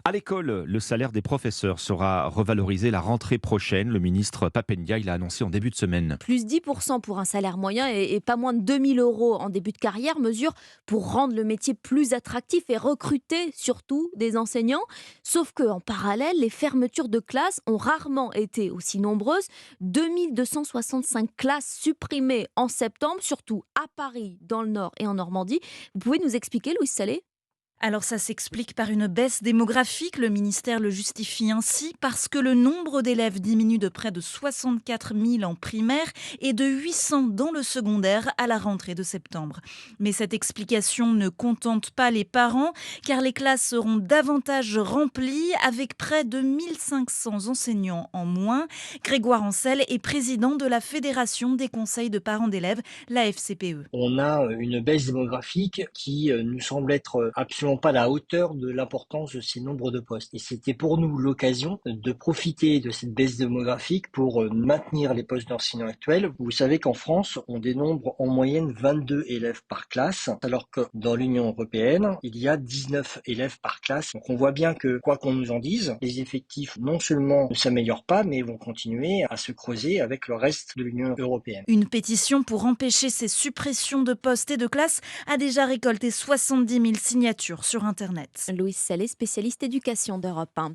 À l'école, le salaire des professeurs sera revalorisé la rentrée prochaine. Le ministre Pap Ndiaye l'a annoncé en début de semaine. Plus 10% pour un salaire moyen et pas moins de 2 000 € en début de carrière, mesure pour rendre le métier plus attractif et recruter surtout des enseignants. Sauf qu'en parallèle, les fermetures de classes ont rarement été aussi nombreuses. 2265 classes supprimées en septembre, surtout à Paris, dans le Nord et en Normandie. Vous pouvez nous expliquer, Louise Salé? Alors ça s'explique par une baisse démographique, le ministère le justifie ainsi parce que le nombre d'élèves diminue de près de 64 000 en primaire et de 800 dans le secondaire à la rentrée de septembre. Mais cette explication ne contente pas les parents car les classes seront davantage remplies avec près de 1500 enseignants en moins. Grégoire Ancel est président de la Fédération des conseils de parents d'élèves, la FCPE. On a une baisse démographique qui nous semble être absolument pas à la hauteur de l'importance de ces nombres de postes. Et c'était pour nous l'occasion de profiter de cette baisse démographique pour maintenir les postes d'enseignants actuels. Vous savez qu'en France, on dénombre en moyenne 22 élèves par classe, alors que dans l'Union européenne, il y a 19 élèves par classe. Donc on voit bien que, quoi qu'on nous en dise, les effectifs non seulement ne s'améliorent pas, mais vont continuer à se creuser avec le reste de l'Union européenne. Une pétition pour empêcher ces suppressions de postes et de classes a déjà récolté 70 000 signatures sur Internet. Louise Salé, spécialiste éducation d'Europe 1.